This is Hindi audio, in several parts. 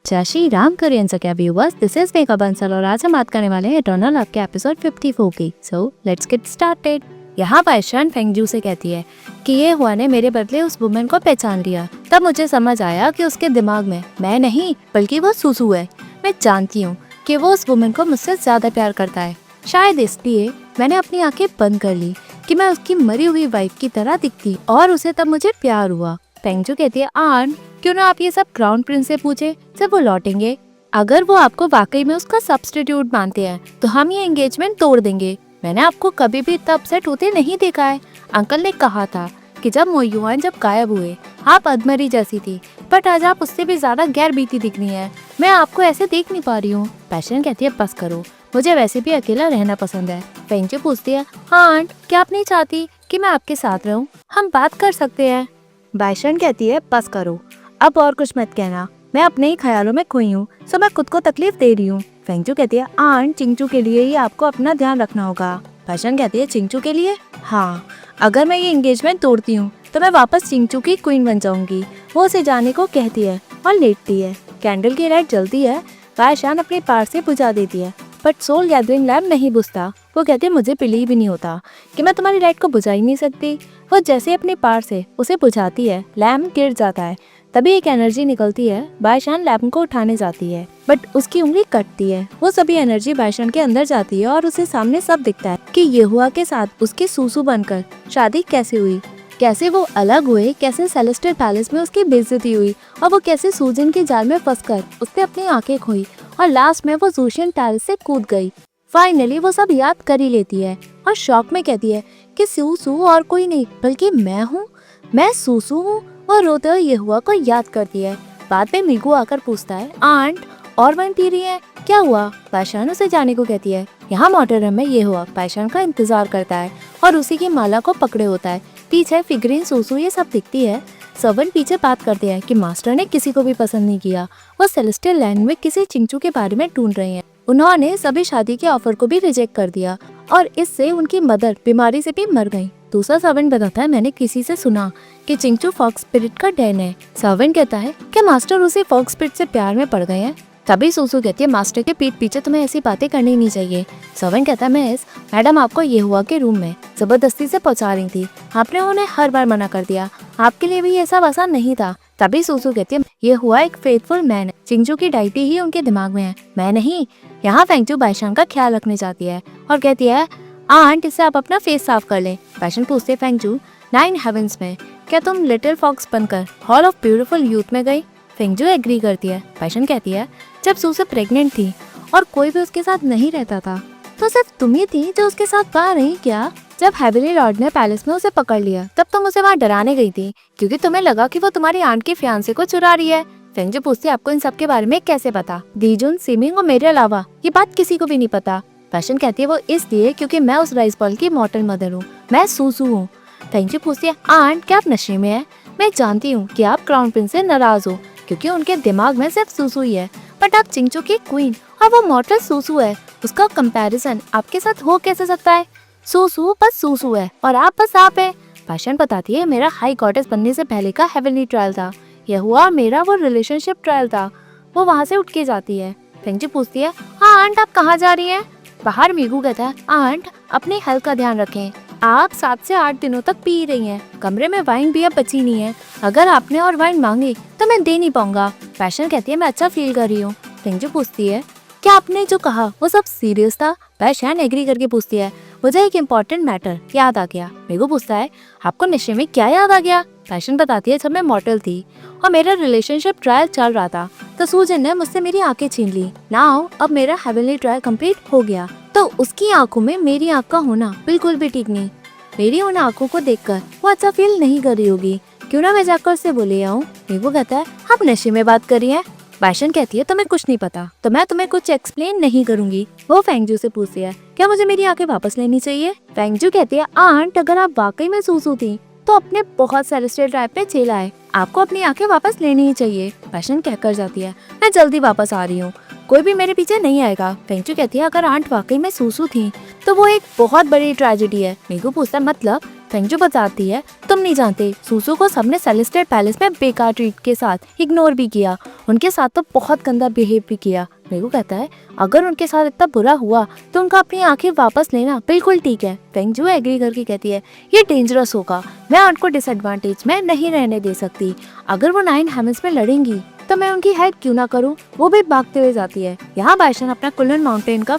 जय श्री राम कोरियन क्या viewers, this is Megha Bansal और आज हम बात करने वाले हैं इटर्नल लव के एपिसोड 54 की। So let's get started. यहाँ बाइशान फेंगजू से कहती है कि ये हुआ ने मेरे बदले उस वुमेन को पहचान लिया। तब मुझे समझ आया कि उसके दिमाग में मैं नहीं बल्कि वो सुसु है। मैं जानती हूँ कि वो उस वुमेन को मुझसे ज्यादा प्यार करता है। शायद इसलिए मैंने अपनी आंखें बंद कर ली कि मैं उसकी मरी हुई वाइफ की तरह दिखती और उसे तब मुझे प्यार हुआ। फेंगजू कहती है, आंट क्यों ना आप ये सब क्राउन प्रिंस से पूछे जब वो लौटेंगे। अगर वो आपको वाकई में उसका सब्स्टिट्यूट मानते हैं तो हम ये एंगेजमेंट तोड़ देंगे। मैंने आपको कभी भी इतना अपसेट होते नहीं देखा है। अंकल ने कहा था कि जब मो युआन जब गायब हुए आप अधमरी जैसी थी, बट आज आप उससे भी ज्यादा गैर बीती दिख रही है। मैं आपको ऐसे देख नहीं पा रही हूँ। पैशन कहती है, बस करो, मुझे वैसे भी अकेला रहना पसंद है। फेंगजू पूछती है, हाँ आंट, क्या आप नहीं चाहती कि मैं आपके साथ रहूं? हम बात कर सकते हैं। बाइशन कहती है, बस करो, अब और कुछ मत कहना। मैं अपने ही ख्यालों में खोई हूँ, सो मैं खुद को तकलीफ दे रही हूँ। फेंगजू कहती है, आंट चिंगचू के लिए ही आपको अपना ध्यान रखना होगा। बाइशन कहती है, चिंगचू के लिए? हाँ, अगर मैं ये एंगेजमेंट तोड़ती हूँ तो मैं वापस चिंगचू की क्वीन बन जाऊंगी। वो उसे जाने को कहती है और लेटती है। कैंडल की लाइट जलती है। बाइशान अपने पार से बुझा देती है, बट सोल गैदरिंग लैम्प नहीं बुझता। वो कहती है, मुझे बिलीव भी नहीं होता कि मैं तुम्हारी लाइट को बुझा ही नहीं सकती। वो जैसे अपने पार से उसे बुझाती है, लैम्प गिर जाता है। तभी एक एनर्जी निकलती है। बाइशान लैम्प को उठाने जाती है, बट उसकी उंगली कटती है। वो सभी एनर्जी बाइशान के अंदर जाती है और उसे सामने सब दिखता है कि येहुआ के साथ उसकी सूसू बनकर शादी कैसे हुई, कैसे वो अलग हुए, कैसे सेलेस्टियल पैलेस में उसकी बेइज्जती हुई और वो कैसे सूजन के जाल में फंसकर उसने अपनी आंखें खोई और लास्ट में वो जूशियन टैलेस से कूद गई। फाइनली वो सब याद कर ही लेती है और शॉक में कहती है कि सूसू और कोई नहीं बल्कि मैं हूँ, मैं सूसू हूँ। और रोते हुए येहुआ को याद करती है। बाद में मिगू आकर पूछता है, आंट और वाइन पी रही है, क्या हुआ? बाइशान उसे जाने को कहती है। यहाँ मोटररूम में येहुआ बाइशान का इंतजार करता है और उसी की माला को पकड़े होता है। पीछे फिगरीन सूसू ये सब दिखती है। सर्वेंट पीछे बात करते हैं कि मास्टर ने किसी को भी पसंद नहीं किया। वो सेलेस्टियल लैंड में किसी चिंचू के बारे में ढूंढ रहे हैं। उन्होंने सभी शादी के ऑफर को भी रिजेक्ट कर दिया और इससे उनकी मदर बीमारी से भी मर गई। दूसरा सर्वेंट बताता है, मैंने किसी से सुना कि चिंचू फॉक्स स्पिरिट का डैन है। सर्वेंट कहता है, क्या मास्टर उसी फॉक्स स्पिरिट से प्यार में पड़ गए हैं? तभी सूसू कहती है, मास्टर के पीठ पीछे तुम्हें ऐसी बातें करनी नहीं चाहिए। सर्वेंट कहता है, मैडम आपको येहुआ के रूम में जबरदस्ती से पहुंचा रही थी, आपने उन्हें हर बार मना कर दिया, आपके लिए भी ऐसा वैसा नहीं था। तभी सूसू कहती है, येहुआ एक फेथफुल मैन है, चिंचू की डाइटी ही उनके दिमाग में है, मैं नहीं। यहाँ फेंगजू बाइशान का ख्याल रखने जाती है और कहती है, आंट इससे आप अपना फेस साफ कर लें। बाइशान पूछते, फेंगजू 9 हेवंस में क्या तुम लिटिल फॉक्स बनकर हॉल ऑफ ब्यूटीफुल यूथ में गई? फेंगजू एग्री करती है। बाइशान कहती है, जब सूसू प्रेग्नेंट थी और कोई भी उसके साथ नहीं रहता था तो सिर्फ तुम ही थी जो उसके साथ बाहर रही क्या? जब हेवनली लॉर्ड ने पैलेस में उसे पकड़ लिया तब तुम उसे वहाँ डराने गई थी क्योंकि तुम्हें लगा कि वो तुम्हारी आंट के फियांसे को चुरा रही है। फेंगजू पूछती है, आपको इन सब के बारे में कैसे पता? दीजुन, सिमिंग और मेरे अलावा ये बात किसी को भी नहीं पता। बाइशान कहती है, वो इसलिए क्योंकि मैं उस राइस बॉल की मॉर्टल मदर हूँ, मैं सूसू हूँ। फेंगजू पूछती है, आंट क्या आप नशे में है? मैं जानती हूँ कि आप क्राउन प्रिंस से नाराज हो क्योंकि उनके दिमाग में सिर्फ सूसू ही है, बट आप चिंचू की क्वीन और वो मॉर्टल सूसू है, उसका कंपैरिजन आपके साथ हो कैसे सकता है? सूसू बस सूसू है और आप बस आप है। बाइशान बताती है, मेरा हाई गॉडेस बनने से पहले का हेवनली ट्रायल था, यह हुआ मेरा वो रिलेशनशिप ट्रायल था। वो वहाँ से उठ के जाती है। फेंगजू पूछती है, हाँ आंट आप कहाँ जा रही हैं? बाहर मिगू कहता है, आंट अपने हेल्थ का ध्यान रखें, आप 7 से 8 दिनों तक पी रही हैं, कमरे में वाइन भी अब बची नहीं है, अगर आपने और वाइन मांगी तो मैं दे नहीं पाऊंगा। पैशन कहती है, मैं अच्छा फील कर रही हूँ। फेंगजू पूछती है, क्या आपने जो कहा वो सब सीरियस था? पैशन एग्री करके पूछती है, मुझे एक इम्पोर्टेंट मैटर याद आ गया। मिगू पूछता है, आपको नशे में क्या याद आ गया? पैशन बताती है, जब मैं मॉडल थी और मेरा रिलेशनशिप ट्रायल चल रहा था तो सूजन ने मुझसे मेरी आंखें छीन ली। नाउ अब मेरा हेवनली ट्रायल कंप्लीट हो गया तो उसकी आंखों में मेरी आंख का होना बिल्कुल भी ठीक नहीं। मेरी उन आंखों को देखकर वो अच्छा फील नहीं कर रही होगी, क्यों ना मैं जाकर उससे बोले आऊँ। मिगू कहता है, आप नशे में बात कर रही हैं? बाइशान कहती है, तुम्हें कुछ नहीं पता तो मैं तुम्हें कुछ एक्सप्लेन नहीं करूंगी। वो फेंगजू से पूछती है, क्या मुझे मेरी आंखें वापस लेनी चाहिए? फेंगजू कहती है, आंट अगर आप वाकई में सूसू थी तो अपने बहुत सेलेस्टियल ट्राइब पे चेला है, आपको अपनी आंखें वापस लेनी ही चाहिए। बाइशान कहकर जाती है, मैं जल्दी वापस आ रही हूँ, कोई भी मेरे पीछे नहीं आएगा। फेंगजू कहती है, अगर आंट वाकई में सूसू थी तो वो एक बहुत बड़ी ट्रेजेडी है। मिगू पूछता है, मतलब फेंगजू बताती है, तुम नहीं जानते, सूसू को सबने सेलेस्टियल पैलेस में बेकार ट्रीट के साथ इग्नोर भी किया, उनके साथ तो बहुत गंदा बिहेव भी किया। मेगू कहता है, अगर उनके साथ इतना बुरा हुआ तो उनका अपनी आंखें वापस लेना बिल्कुल ठीक है। फेंगजू एग्री करके कहती है, ये डेंजरस होगा, मैं उनको डिसएडवांटेज में नहीं रहने दे सकती। अगर वो 9 हेवंस में लड़ेंगी तो मैं उनकी हेल्प क्यों ना करूं। वो भी भागते हुए जाती है। यहाँ बाइशन अपना कुल्लून माउंटेन का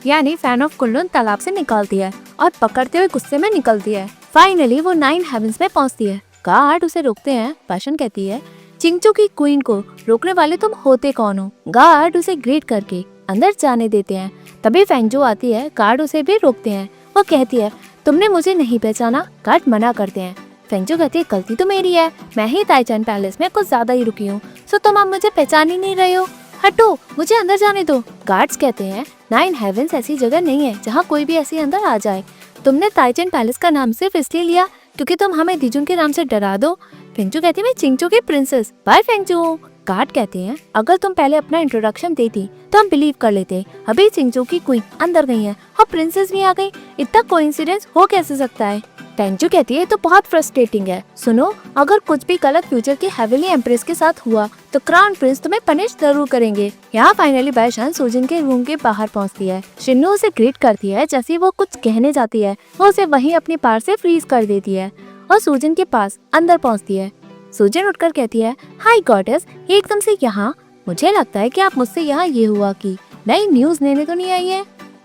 यानी फैन ऑफ कुल्लून तालाब से निकालती है और पकड़ते हुए गुस्से में निकलती है। फाइनली वो 9 हेवंस में पहुंचती है। गार्ड उसे रोकते हैं। बाइशन कहती है, चिंगचू की क्वीन को रोकने वाले तुम होते कौन हो। गार्ड उसे ग्रीट करके अंदर जाने देते हैं। तभी फेंगजू आती है। गार्ड उसे भी रोकते हैं। वो कहती है, तुमने मुझे नहीं पहचाना। गार्ड मना करते हैं। फेंगजू कहती है, गलती तो मेरी है, मैं ही ताइचन पैलेस में कुछ ज्यादा ही रुकी हूँ, सो तुम अब मुझे पहचान ही नहीं रहे हो, हटो, मुझे अंदर जाने दो। गार्ड्स कहते हैं, 9 हेवंस ऐसी जगह नहीं है जहाँ कोई भी ऐसे अंदर आ जाए। तुमने ताइचन पैलेस का नाम सिर्फ इसलिए लिया क्योंकि तुम हमें दिजुन के नाम से डरा दो। फेंगजू कहती है, मैं चिंगचू की प्रिंसेस, बाय फेंगजू। गार्ड कहते हैं, अगर तुम पहले अपना इंट्रोडक्शन देती तो हम बिलीव कर लेते। अभी चिंगचू की क्वीन अंदर गई है और प्रिंसेस भी आ गई, इतना कोइंसिडेंस हो कैसे सकता है। फेंगजू कहती है, तो बहुत फ्रस्ट्रेटिंग है। सुनो, अगर कुछ भी गलत फ्यूचर की हेवनली एम्प्रेस के साथ हुआ तो क्राउन प्रिंस तुम्हें पनिश जरूर करेंगे। यहाँ फाइनली बाइशान सूजिन के रूम के बाहर पहुँचती है। शिन्नू उसे ग्रीट करती है। जैसे वो कुछ कहने जाती है वो उसे वहीं अपनी पार से फ्रीज कर देती है और सूजिन के पास अंदर पहुँचती है। सूजिन उठकर कहती है, हाय गॉडेस, एकदम से यहाँ, मुझे लगता है कि आप मुझसे यहाँ ये हुआ कि नई न्यूज लेने तो नहीं आई है।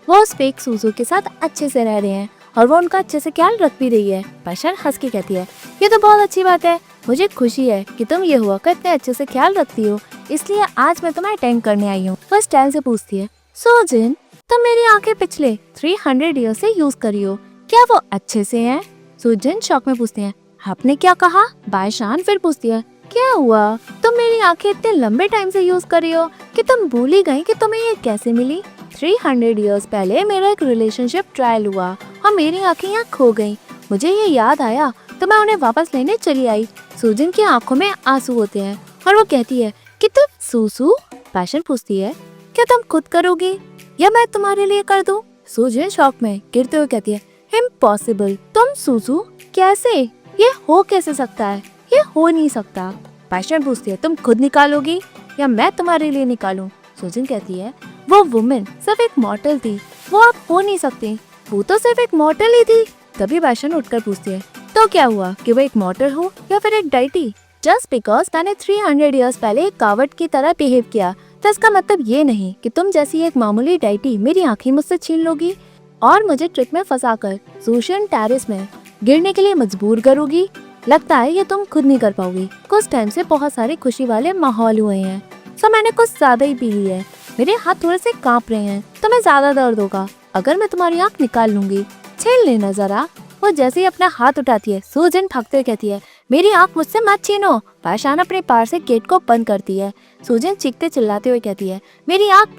वो उस फेक सूजू के साथ अच्छे से रह रहे हैं और वो उनका अच्छे से ख्याल रख भी रही है। बाइशान हंस के कहती है, ये तो बहुत अच्छी बात है, मुझे खुशी है कि तुम ये हुआ का इतने अच्छे से ख्याल रखती हो, इसलिए आज मैं तुम्हें अटेंड करने आई हूँ। वो स्टाइल से पूछती है, सूजिन, तुम मेरी आंखें पिछले 300 ईयर से यूज करी हो, क्या वो अच्छे से हैं? सूजिन शॉक में पूछती है, आपने क्या कहा? बाइशान फिर पूछती है, क्या हुआ, तुम मेरी आंखें इतने लंबे टाइम से यूज कर रही हो कि तुम भूल ही गई कि तुम्हें ये कैसे मिली? 300 इयर्स पहले मेरा एक रिलेशनशिप ट्रायल हुआ और मेरी आंखें यहाँ खो गईं। मुझे ये याद आया तो मैं उन्हें वापस लेने चली आई। सूजिन की आंखों में आंसू होते हैं और वो कहती है कि तुम सूसू? पैशन पूछती है, क्या तुम खुद करोगी या मैं तुम्हारे लिए कर दूं? सूजिन शॉक में गिरते हुए कहती है, इम्पॉसिबल, तुम सूसू? कैसे? ये हो कैसे सकता है? ये हो नहीं सकता। पैशन पूछती है, तुम खुद निकालोगी या मैं तुम्हारे लिए निकालूं? सूजिन कहती है, वो वुमेन सिर्फ एक मॉर्टल थी, वो आप हो नहीं सकती, वो तो सिर्फ एक मॉर्टल ही थी। तभी बाइशन उठकर पूछती है, तो क्या हुआ कि वो एक मॉर्टल हो या फिर एक डाइटी? जस्ट बिकॉज मैंने 300 इयर्स पहले एक कावट की तरह बिहेव किया तो इसका मतलब ये नहीं कि तुम जैसी एक मामूली डाइटी मेरी आंखें मुझसे छीन लोगी और मुझे ट्रिक में फंसाकर सूशियन टेरेस में गिरने के लिए मजबूर करोगी। लगता है ये तुम खुद नहीं कर पाओगी। कुछ टाइम से बहुत सारे खुशी वाले माहौल हुए हैं, सो मैंने कुछ ज्यादा ही पी ली है, मेरे हाथ थोड़े से कांप रहे हैं, तुम्हें ज्यादा दर्द होगा अगर मैं तुम्हारी आंख निकाल लूंगी, छीन लेना जरा। वो जैसे ही अपना हाथ उठाती है, सूजिन भागते हुए कहती है, मेरी आंख मुझसे मत छीनो। बाइशान अपने पार से गेट को बंद करती है। सूजिन चीखते चिल्लाते हुए कहती है, मेरी आंख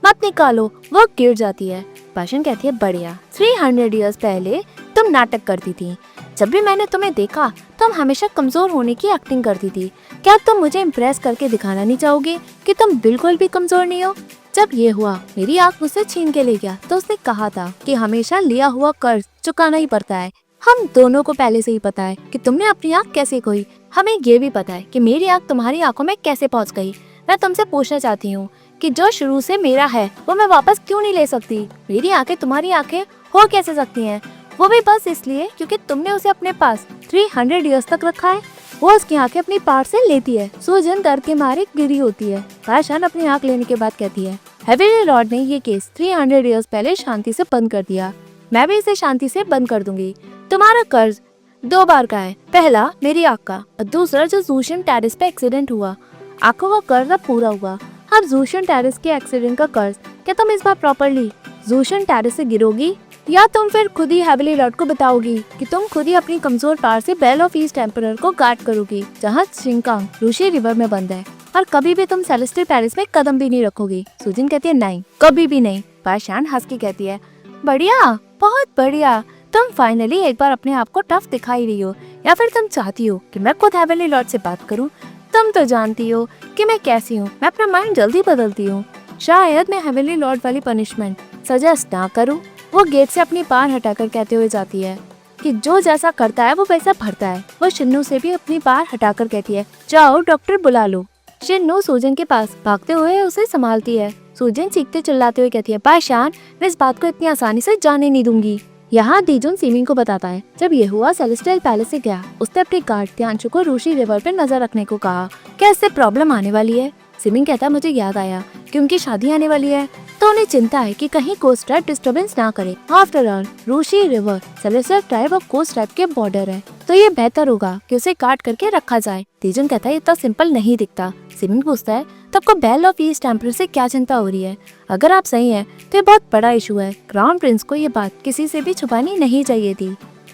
मत निकालो। वो गिर जाती है। बाइशान कहती है, बढ़िया, 300 इयर्स पहले तुम नाटक करती थी, जब भी मैंने तुम्हें देखा तुम हमेशा कमजोर होने की एक्टिंग करती थी। क्या तुम मुझे इम्प्रेस करके दिखाना नहीं चाहोगे कि तुम बिल्कुल भी कमजोर नहीं हो? जब ये हुआ, मेरी आंख मुझसे छीन के ले गया तो उसने कहा था कि हमेशा लिया हुआ कर्ज चुकाना ही पड़ता है। हम दोनों को पहले से ही पता है कि तुमने अपनी आंख कैसे खोई। हमें ये भी पता है कि मेरी आंख तुम्हारी आंखों में कैसे पहुंच गई। मैं तुमसे पूछना चाहती हूँ कि जो शुरू से मेरा है वो मैं वापस क्यों नहीं ले सकती? मेरी आंखें तुम्हारी आंखें हो कैसे सकती हैं? वो भी बस इसलिए क्योंकि तुमने उसे अपने पास 300 इयर्स तक रखा है। वो उसकी आंखें अपनी पार से लेती है। सूजन डर के मारे गिरी होती है। बाइशान अपनी आंख लेने के बाद कहती है, हेवेली लॉर्ड ने ये केस 300 इयर्स पहले शांति से बंद कर दिया, मैं भी इसे शांति से बंद कर दूंगी। तुम्हारा कर्ज 2 बार का है, पहला मेरी आंख का और दूसरा जो जूशियन टेरेस पे एक्सीडेंट हुआ। आंखों का कर्ज अब पूरा हुआ। अब जूशियन टेरेस के एक्सीडेंट का कर्ज क्या तुम इस बार प्रॉपरली जूशियन टेरेस से गिरोगी या तुम फिर खुद ही हेवेली लॉर्ड को बताओगी कि तुम खुद ही अपनी कमजोर पार से बेल ऑफ ईस्ट एम्परर को गार्ड करोगी जहाँ शिंकांग रूशी रिवर में बंद है और कभी भी तुम सेलेस्टियल पैलेस में कदम भी नहीं रखोगी? सूजिन कहती है, नहीं, कभी भी नहीं। बाइशान हंस के कहती है, बढ़िया, बहुत बढ़िया, तुम फाइनली एक बार अपने आप को टफ दिखाई रही हो। या फिर तुम चाहती हो कि मैं खुद हेवेली लॉर्ड से बात करूं? तुम तो जानती हो कि मैं कैसी हूँ, मैं अपना माइंड जल्दी बदलती हूँ। शायद मैं हेवेली लॉर्ड वाली पनिशमेंट सजेस्ट ना करूँ। वो गेट से अपनी पार हटाकर कहते हुए जाती है, कि जो जैसा करता है वो वैसा भरता है। वो शिन्नू से भी अपनी बार हटाकर कहती है, जाओ डॉक्टर बुला लो। शिन्नू सूजन के पास भागते हुए उसे संभालती है। सूजन चीखते चिल्लाते हुए कहती है, पाशान, मैं इस बात को इतनी आसानी से जाने नहीं दूंगी। यहाँ दीजुन सिमिंग को बताता है, जब ये हुआ सेलेस्टियल पैलेस से गया, उसने अपने गार्ड त्यांशु को रूशी रिवर पे नजर रखने को कहा। क्या इससे प्रॉब्लम आने वाली है? सिमिंग कहता है, मुझे याद आया कि उनकी शादी आने वाली है, तो उन्हें चिंता है कि कहीं कोस्ट ट्राइब डिस्टर्बेंस ना करे। आफ्टर ऑल रूशी रिवर सेलेस्टियल ट्राइब और कोस्ट ट्राइब के बॉर्डर है, तो ये बेहतर होगा कि उसे काट करके रखा जाए। दीजुन कहता है, इतना सिंपल नहीं दिखता। सिमिंग पूछता है, तो आपको बेल ऑफ ईस्ट टेम्परर से क्या चिंता हो रही है? अगर आप सही हैं तो ये बहुत बड़ा इशू है। क्राउन प्रिंस को ये बात किसी से भी छुपानी नहीं चाहिए थी।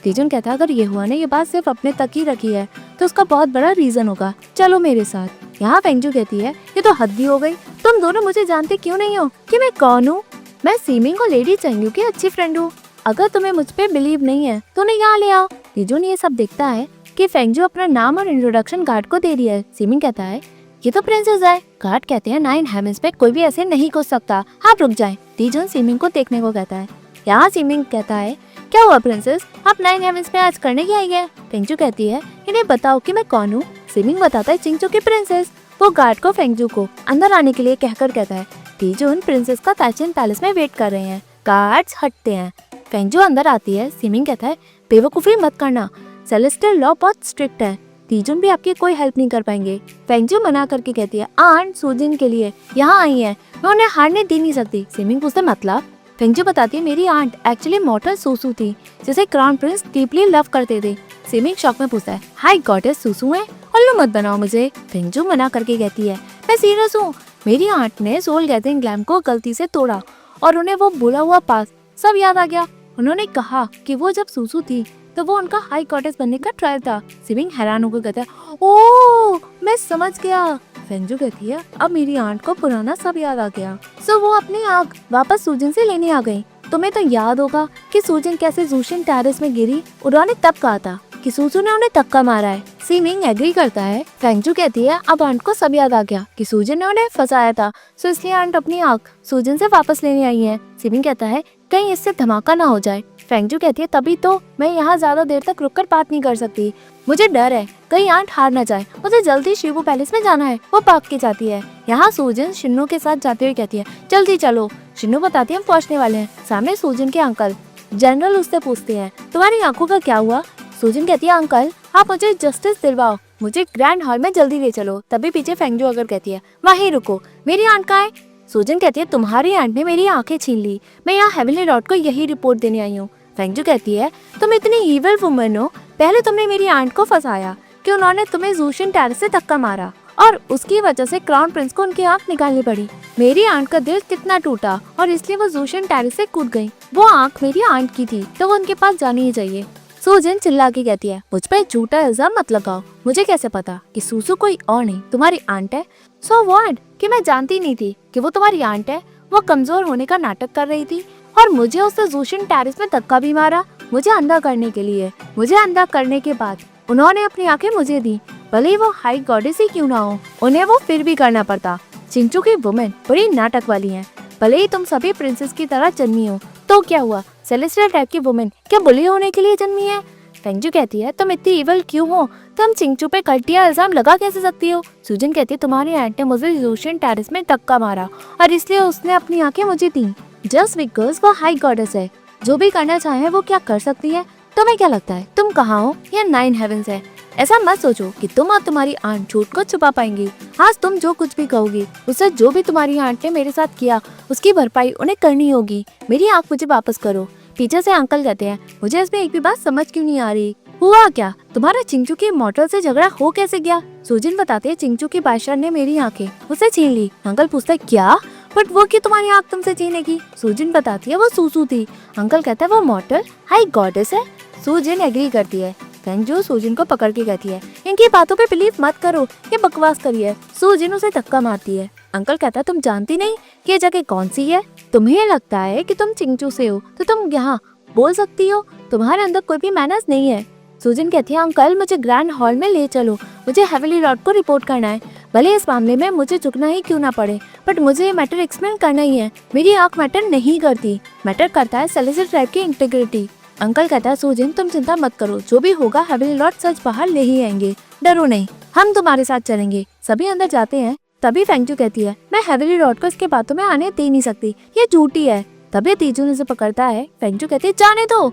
दीजुन कहता है, अगर ये हुआ ने ये बात सिर्फ अपने तक ही रखी है तो उसका बहुत बड़ा रीजन होगा, चलो मेरे साथ। यहाँ फेंगजू कहती है, ये तो हद ही हो गई, तुम दोनों मुझे जानते क्यों नहीं हो कि मैं कौन हूँ? मैं सीमिंग और लेडी चेंगयू की अच्छी फ्रेंड हूँ। अगर तुम्हें मुझ पे बिलीव नहीं है तो उन्हें यहाँ ले आओ। दीजुन ये सब देखता है कि फेंगजू अपना नाम और इंट्रोडक्शन गार्ड को दे रही है। सीमिंग कहता है, ये तो प्रिंसेस है। गार्ड कहते हैं, 9 हेवंस पे कोई भी ऐसे नहीं घुस सकता, आप रुक जाएं। दीजुन सीमिंग को देखने को कहता है। यहाँ सीमिंग कहता है, क्या हुआ प्रिंसेस, आप 9 हेवंस पे आज करने की आई है? फेंगजू कहती है, इन्हें बताओ कि मैं कौन हूँ। सीमिंग बताता है, चिंगचू की प्रिंसेस। वो गार्ड को फेंगजू को अंदर आने के लिए कहकर कहता है। दीजुन प्रिंसेस का ताचिन पैलेस में वेट कर रहे हैं। गार्ड्स हटते हैं। फेंगजू अंदर आती है। सीमिंग कहता है, बेवकूफी मत करना, सेलेस्टियल लॉ बहुत स्ट्रिक्ट है, दीजुन भी आपकी कोई हेल्प नहीं कर पाएंगे। फेंगजू मना करके कहती है, आंट सूजिन के लिए यहाँ आई है, मैं उन्हें हारने दे नहीं सकती। सीमिंग पूछते, मतलब? फेंगजू बताती है, मेरी आंट एक्चुअली मॉर्टल सूसू थी, जिसे क्राउन प्रिंस डीपली लव करते थे। सीमिंग शॉक में पूछता है, हाई गॉडेस सूसू है? उल्लू मत बनाओ मुझे। फेंगजू मना करके कहती है, मैं सीरियस हूँ, मेरी आंट ने सोल गैदरिंग लैम्प को गलती से तोड़ा और उन्हें वो भूला हुआ पास सब याद आ गया। उन्होंने कहा कि वो जब सूसू थी तो वो उनका हाई गॉडेस बनने का ट्रायल था। सीमिंग हैरान होकर कहता है, ओह मैं समझ गया। फेंगजू कहती है, अब मेरी आंट को पुराना सब याद आ गया, सो वो अपनी आग वापस सूजन से लेने आ गई। तुम्हें तो याद होगा कि सूजन कैसे जूशिन टेरेस में गिरी, उन्होंने तब कहा था कि सूसू ने उन्हें धक्का मारा है। सीमिंग एग्री करता है। फेंगजू कहती है, अब आंट को सब याद आ गया कि सूजन ने उन्हें फंसाया था, सो इसलिए आंट अपनी आग सूजन से वापस लेने आई है। सीमिंग कहता है, कहीं इससे धमाका ना हो जाए। फेंगजू कहती है, तभी तो मैं यहाँ ज्यादा देर तक रुककर बात नहीं कर सकती, मुझे डर है कहीं आंट हार ना जाए, मुझे जल्दी शिबू पैलेस में जाना है। वो भाग के जाती है। यहाँ सूजन शिन्नू के साथ जाते हुए कहती है, जल्दी चलो। शिन्नू बताती है, हम पहुँचने वाले हैं। सामने सूजन के अंकल जनरल उससे पूछते हैं, तुम्हारी आंखों का क्या हुआ? सूजन कहती है, अंकल आप मुझे जस्टिस दिलवाओ, मुझे ग्रैंड हॉल में जल्दी ले चलो। तभी पीछे फेंगजू अगर कहती है, वहीं रुको, मेरी आंट कहाँ है? सूजन कहती है, तुम्हारी आंट ने मेरी आंखें छीन ली, मैं यहाँ हेवनली लॉर्ड को यही रिपोर्ट देने आई हूँ। फेंगजू कहती है, तुम इतनी इविल वुमन हो, पहले तुमने मेरी आंट को फंसाया कि उन्होंने तुम्हें जूशिन टेरेस से धक्का मारा और उसकी वजह से क्राउन प्रिंस को उनकी आंख निकालनी पड़ी। मेरी आंट का दिल कितना टूटा और इसलिए वो जूशिन टेरेस से कूद गई। वो आंख मेरी आंट की थी तो वो उनके पास जानी ही चाहिए। सूजन चिल्ला के कहती है, मुझ पर झूठा इल्जाम मत लगाओ, मुझे कैसे पता कि सूसू कोई और नहीं तुम्हारी आंट है? सो व्हाट कि मैं जानती नहीं थी कि वो तुम्हारी आंट है। वो कमजोर होने का नाटक कर रही थी और मुझे उससे जूशिन टेरेस में धक्का भी मारा, मुझे अंधा करने के लिए। मुझे अंधा करने के बाद उन्होंने अपनी आंखें मुझे दी, भले ही वो हाई गॉडेस ही क्यों ना हो, उन्हें वो फिर भी करना पड़ता। चिंचू की वुमेन बड़ी नाटक वाली हैं, भले ही तुम सभी प्रिंसेस की तरह जन्मी हो, तो क्या हुआ? सेलेस्टियल टाइप की वुमेन क्या बुली होने के लिए जन्मी है? फेंगजू कहती है, तुम इतनी इवल क्यों हो? तुम चिंचू पे कल्टिया इल्जाम लगा कैसे सकती हो? सूजन कहती है, तुम्हारी आंट ने मुझे जूशिन टेरेस में धक्का मारा और इसलिए उसने अपनी आंखें मुझे दी, जस्ट बिकॉज वो हाई गॉडेस है, जो भी करना चाहे वो क्या कर सकती है। तुम्हें क्या लगता है तुम कहाँ हो? ये 9 हेवंस है। ऐसा मत सोचो कि तुम और तुम्हारी आंट झूठ को छुपा पाएंगी। आज तुम जो कुछ भी कहोगी उससे जो भी तुम्हारी आंट ने मेरे साथ किया उसकी भरपाई उन्हें करनी होगी। मेरी आंख मुझे वापस करो। पीछे से अंकल कहते हैं, मुझे इसमें एक भी बात समझ क्यों नहीं आ रही। हुआ क्या? तुम्हारा चिंचू की मॉडल से झगड़ा हो कैसे गया? सूजन बताते हैं, चिंचू की बादशाह ने मेरी आंखें उसे छीन ली। अंकल पूछता है, क्या? बट वो कि तुम्हारी आंख तुमसे छीनेगी? सूजन बताती है, वो सूसू थी। अंकल कहता है, वो मॉर्टल हाई गॉडेस है। सूजन एग्री करती है। फेंगजू सूजन को पकड़ के कहती है, इनकी बातों पे बिलीव मत करो, ये बकवास करी है। सूजन उसे धक्का मारती है। अंकल कहता है, तुम जानती नहीं कि ये जगह कौन सी है? तुम्हें लगता है कि तुम चिंचू से हो तो तुम यहाँ बोल सकती हो, तुम्हारे अंदर कोई भी मैनर्स नहीं है। सूजन कहती है, अंकल मुझे ग्रैंड हॉल में ले चलो, मुझे हेवनली लॉर्ड को रिपोर्ट करना है, भले इस मामले में मुझे झुकना ही क्यों ना पड़े, बट मुझे ये मैटर एक्सप्लेन करना ही है। मेरी आंख मैटर नहीं करती, मैटर करता है सेलेस्टियल ट्राइब की इंटीग्रिटी। अंकल कहता है सुजिन तुम चिंता मत करो, जो भी होगा हेवनली लॉर्ड सच बाहर ले ही आएंगे, डरो नहीं, हम तुम्हारे साथ चलेंगे। सभी अंदर जाते हैं। तभी फेंगजू कहती है मैं हेवनली लॉर्ड को इसके बातों में आने दे नहीं सकती, ये झूठी है। तभी तीजुन उसे पकड़ता है। फेंगजू कहती है जाने दो।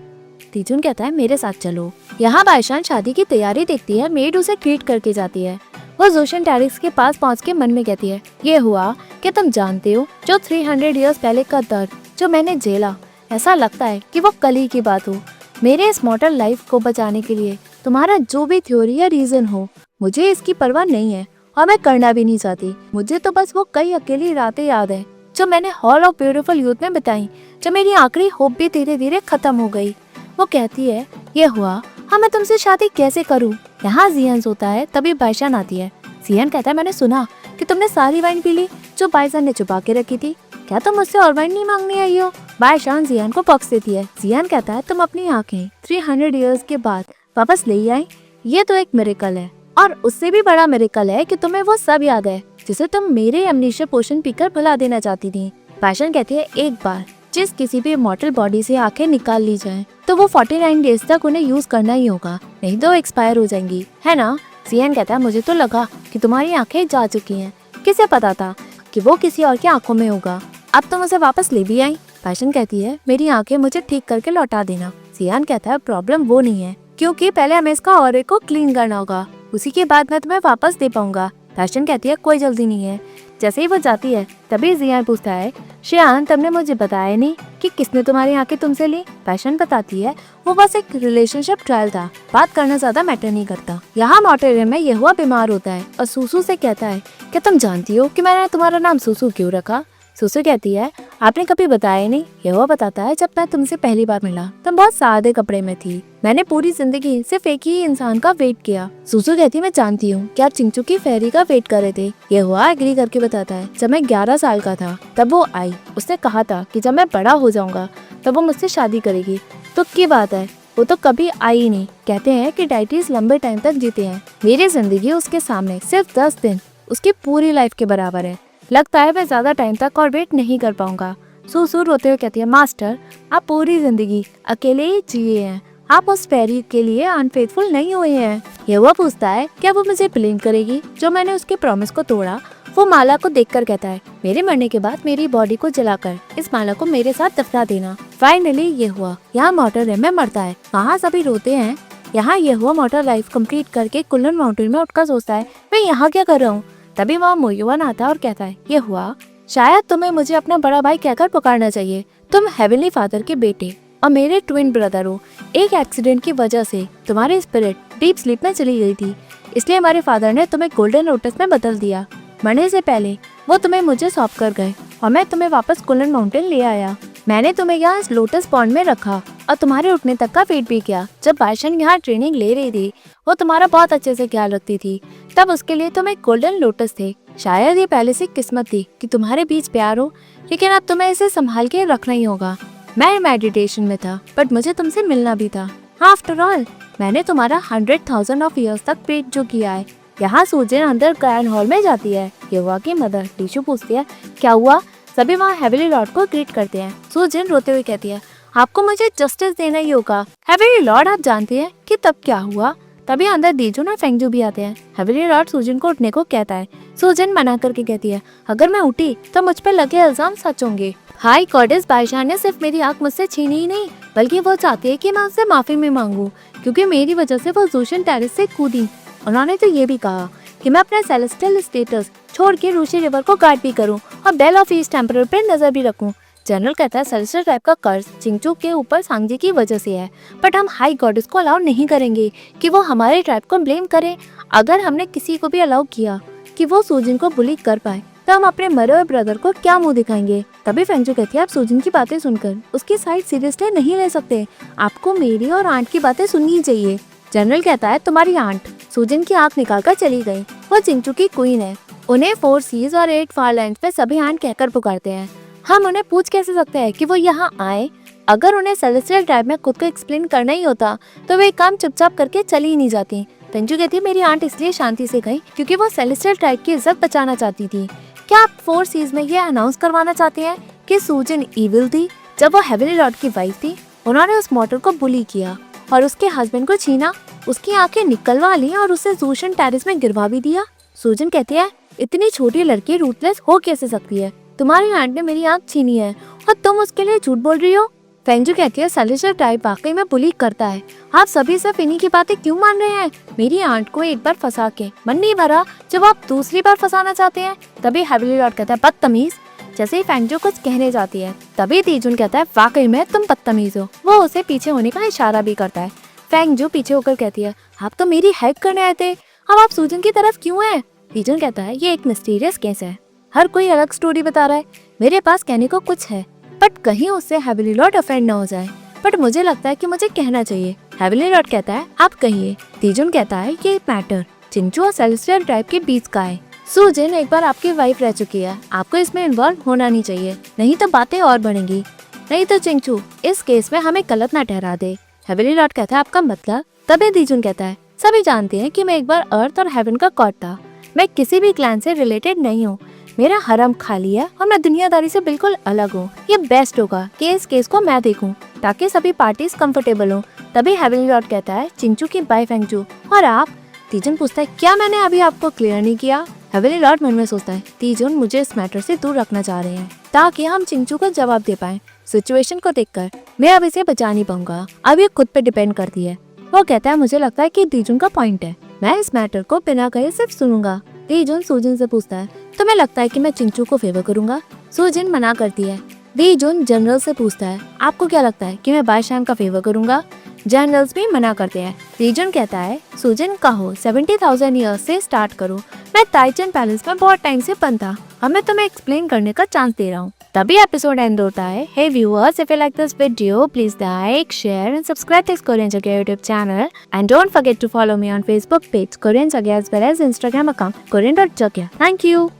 तीजुन कहता है मेरे साथ चलो। यहाँ बाईशान शादी की तैयारी देखती है। मेड उसे ट्रीट करके जाती है। वो जोशन टेरिस के पास पहुँच के मन में कहती है ये हुआ कि तुम जानते हो जो 300 इयर्स पहले का दर्द जो मैंने झेला, ऐसा लगता है कि वो कल ही की बात हो। मेरे इस मॉडर्न लाइफ को बचाने के लिए तुम्हारा जो भी थ्योरी या रीजन हो, मुझे इसकी परवाह नहीं है और मैं करना भी नहीं चाहती। मुझे तो बस वो कई अकेली रातें याद है जो मैंने हॉल ऑफ ब्यूटीफुल यूथ में बिताई, जब मेरी आखिरी होप भी धीरे धीरे खत्म हो गई। वो कहती है ये हुआ, हाँ मैं तुमसे शादी कैसे करूँ। यहाँ जियन होता है। तभी बाईशान आती है। जियन कहता है मैंने सुना कि तुमने सारी वाइन पी ली जो बाईशान ने छुपा के रखी थी, क्या तुम मुझसे और वाइन नहीं मांगने आई हो। बाईशान जियन को बख्श देती है। जियन कहता है तुम अपनी आंखें 300 इयर्स के बाद वापस ले आई, ये तो एक मिरेकल है, और उससे भी बड़ा मिरेकल है कि तुम्हें वो सब याद है जिसे तुम मेरे एमनीशिया पोशन पीकर भुला देना चाहती थी। बाईशान कहती है एक बार जिस किसी भी मॉर्टल बॉडी से आंखें निकाल ली जाएं, तो वो 49 डेज तक उन्हें यूज करना ही होगा, नहीं तो एक्सपायर हो जाएंगी, है ना। जियन कहता है मुझे तो लगा कि तुम्हारी आंखें जा चुकी हैं, किसे पता था कि वो किसी और की आंखों में होगा, अब तुम उसे वापस ले भी आई। बाईशान कहती है मेरी आंखें मुझे ठीक करके लौटा देना। जियन कहता है प्रॉब्लम वो नहीं है, क्योंकि पहले हमें इसका ऑरे को क्लीन करना होगा, उसी के बाद मैं तुम्हें वापस दे पाऊंगा। बाईशान कहती है कोई जल्दी नहीं है। जैसे ही वो जाती है तभी जियान पूछता है शियान तुमने मुझे बताया नहीं कि किसने तुम्हारी आंखें तुमसे ली। बाईशान बताती है वो बस एक रिलेशनशिप ट्रायल था, बात करना ज्यादा मैटर नहीं करता। यहाँ मॉन्टेरियल में यहुआ बीमार होता है और सुसु से कहता है क्या तुम जानती हो कि मैंने तुम्हारा नाम सुसु क्यों रखा। सुसु कहती है आपने कभी बताया नहीं। यहुआ बताता है जब मैं तुमसे पहली बार मिला तुम बहुत सादे कपड़े में थी, मैंने पूरी जिंदगी सिर्फ एक ही इंसान का वेट किया। सुसु कहती है मैं जानती हूँ कि आप चिंचू की फेरी का वेट कर रहे थे। यहुआ एग्री करके बताता है जब मैं 11 साल का था तब वो आई, उसने कहा था कि जब मैं बड़ा हो जाऊंगा तब वो मुझसे शादी करेगी। तो की बात है, वो तो कभी आई ही नहीं। कहते हैं कि डाइटीज लंबे टाइम तक जीते हैं, मेरी जिंदगी उसके सामने सिर्फ 10 दिन उसकी पूरी लाइफ के बराबर है। लगता है मैं ज्यादा टाइम तक और वेट नहीं कर पाऊंगा। सुसु रोते हुए कहती है मास्टर आप पूरी जिंदगी अकेले ही जिए हैं, आप उस फेरी के लिए अनफेथफुल नहीं हुए हैं। यहुआ पूछता है क्या वो मुझे ब्लेम करेगी जो मैंने उसके प्रॉमिस को तोड़ा। वो माला को देखकर कहता है मेरे मरने के बाद मेरी बॉडी को जलाकर इस माला को मेरे साथ दफना देना। फाइनली यहुआ यहाँ मॉन्टेरियल में मरता है। वहाँ सभी रोते हैं। यहाँ यहुआ मॉर्टल लाइफ कंप्लीट करके कुल्लन माउंटेन में उठकर सोचता है मैं यहाँ क्या कर रहा हूँ। तभी वहाँ मोयुवन आता है और कहता है ये हुआ, शायद तुम्हें मुझे अपना बड़ा भाई कहकर पुकारना चाहिए। तुम हेवनली फादर के बेटे और मेरे ट्विन ब्रदर हो। एक एक्सीडेंट की वजह से तुम्हारी स्पिरिट डीप स्लीप में चली गई थी, इसलिए हमारे फादर ने तुम्हें गोल्डन लोटस में बदल दिया। मरने से पहले वो तुम्हें मुझे सौंप कर गए और मैं तुम्हें वापस कुल्लन माउंटेन ले आया। मैंने तुम्हें यहाँ इस लोटस पॉन्ड में रखा और तुम्हारे उठने तक का वेट भी किया। जब बाईशान यहाँ ट्रेनिंग ले रही थी वो तुम्हारा बहुत अच्छे से ख्याल रखती थी, तब उसके लिए तुम एक गोल्डन लोटस थे। शायद ये पहले से किस्मत थी कि तुम्हारे बीच प्यार हो, लेकिन अब तुम्हें इसे संभाल के रखना ही होगा। मैं मेडिटेशन में था बट मुझे तुमसे मिलना भी था। आफ्टर ऑल मैंने तुम्हारा 100,000 ऑफ ईयर्स तक पेट जो किया है। यहाँ सूजन अंदर ग्रैंड हॉल में जाती है। यहुआ की मदर टीशू पूछती है क्या हुआ। सभी वहाँ हेवनली लॉर्ड को ग्रीट करते हैं। सूजन रोते हुए कहती है आपको मुझे जस्टिस देना ही होगा। हेवनली लॉर्ड आप जानते हैं कि तब क्या हुआ। तभी अंदर दीजुन और फेंगजू भी आते हैं। हेवनली लॉर्ड सूजन को उठने को कहता है। सूजन मना करके कहती है अगर मैं उठी तो मुझ पर लगे इल्जाम सच होंगे। हाई गॉडेस बाईशान ने सिर्फ मेरी आंख मुझसे छीनी ही नहीं, बल्कि वो चाहती है कि मैं उससे माफी में मांगू, क्योंकि मेरी वजह से वो जोशन टेरिस से कूदी। उन्होंने तो ये भी कहा कि मैं अपना सेलेस्टियल स्टेटस छोड़ के रूशी रिवर को गार्ड भी करूं और बेल ऑफ ईस्ट टेम्परर पे नजर भी रखूं। जनरल कहता है सेलेस्टियल ट्राइब का कर्ज चिंगचू के ऊपर सांगजी की वजह से है, बट हम हाई गॉडेस को अलाउ नहीं करेंगे कि वो हमारे ट्राइब को ब्लेम करे। अगर हमने किसी को भी अलाउ किया कि वो सूजन को बुली कर पाए तो हम अपने मरे हुए ब्रदर को क्या मुंह दिखाएंगे। तभी फेंगजू कहती है आप सूजन की बातें सुनकर उसकी साइड सीरियसली नहीं ले सकते, आपको मेरी और आंट की बातें सुननी चाहिए। जनरल कहता है तुम्हारी आंट सूजन की आंख निकाल कर चली गई, वो चिंगचू की क्वीन है। उन्हें 4 सीज और 8 फार लैंड पे सभी आंट कहकर पुकारते हैं। हम उन्हें पूछ कैसे सकते हैं कि वो यहाँ आए। अगर उन्हें सेलेस्टियल ट्राइब में खुद को एक्सप्लेन करना ही होता तो वे काम चुपचाप करके चली ही नहीं जाती। फेंगजू कहती है मेरी आंट इसलिए शांति से गई क्योंकि वो सेलेस्टियल ट्राइब की इज्जत बचाना चाहती थी। क्या आप 4 सीज में ये अनाउंस करवाना चाहते हैं कि सूजन इविल थी जब वो हेवनली लॉर्ड की वाइफ थी? उन्होंने उस मॉडल को बुली किया और उसके हस्बैंड को छीना, उसकी आंखें निकलवा ली और उसे सूजन टेरेस में गिरवा भी दिया। सूजन कहती है, इतनी छोटी लड़की रूथलेस हो कैसे सकती है? तुम्हारी आंट ने मेरी आंख छीनी है और तुम उसके लिए झूठ बोल रही हो। फेंगजू कहती है, सैलिसर टाइप वाकई में बुली करता है। आप सभी सिर्फ इन्हीं की बातें क्यों मान रहे हैं? मेरी आंट को एक बार फंसा के मन नहीं भरा, जब आप दूसरी बार फंसाना चाहते हैं। तभी हेवली लॉर्ड कहता है, बदतमीज। जैसे ही फेंगजू कुछ कहने जाती है तभी तीजुन कहता है, वाकई में तुम बदतमीज हो। वो उसे पीछे होने का इशारा भी करता है। फेंगजू पीछे होकर कहती है, आप तो मेरी हेल्प करने आए थे, अब आप सूजन की तरफ क्यों हैं? तीजुन कहता है, ये एक मिस्टीरियस केस है, हर कोई अलग स्टोरी बता रहा है। मेरे पास कहने को कुछ है, बट कहीं उससे हेवली लॉर्ड ऑफेंड ना हो जाए, बट मुझे लगता है कि मुझे कहना चाहिए। हेवली लॉर्ड कहता है, आप कहिए। तीजुन कहता है, ये मैटर चिंचू और सेलेस्टियल ट्राइब के बीच का है। सूजन एक बार आपकी वाइफ रह चुकी है, आपको इसमें इन्वॉल्व होना नहीं चाहिए, नहीं तो बातें और बढ़ेंगी। नहीं तो चिंचू इस केस में हमें गलत ना ठहरा दे। हेवली लॉर्ड कहता है, आपका मतलब? तभी तीजुन कहता है, सभी जानते हैं कि मैं एक बार अर्थ और हेवन का गॉड था। मैं किसी भी क्लैन से रिलेटेड नहीं हूँ, मेरा हरम खाली है और मैं दुनियादारी से बिल्कुल अलग हूँ। ये बेस्ट होगा कि इस केस को मैं देखूं ताकि सभी पार्टीज कंफर्टेबल हो। तभी हेवली लॉर्ड कहता है, चिंचू की बाय फेंगजू और आप? तीजुन पूछता है, क्या मैंने अभी आपको क्लियर नहीं किया? हेवली लॉर्ड मन में सोचता है, तीजुन मुझे इस मैटर से दूर रखना चाह रहे हैं ताकि हम चिंचू को जवाब दे पाए। सिचुएशन को देखकर मैं अब इसे बचा नहीं पाऊंगा, अब ये खुद पे डिपेंड करती है। वो कहता है, मुझे लगता है कि तीजुन का पॉइंट है, मैं इस मैटर को बिना कहे सिर्फ सुनूंगा। तीजुन सूजन से पूछता है, तुम्हें लगता है कि मैं चिंचू को फेवर करूंगा? सूजन मना करती है। तीजुन जनरल से पूछता है, आपको क्या लगता है कि मैं बादशाह का फेवर करूंगा? जनरल्स भी मना करते हैं। तीजुन कहता है, सूजन कहो 70,000 ईयर्स से स्टार्ट करो, मैं ताइचन पैलेस में बहुत टाइम से बंद था, अब मैं तुम्हें एक्सप्लेन करने का चांस दे रहा हूँ। तभी एपिसोड एंड होता है। Hey viewers, if you like this video, please like, share and subscribe to Korean Jagya YouTube channel. And don't forget to follow me on Facebook page Korean Jagya as well as Instagram account Korean.Jagya. Thank you.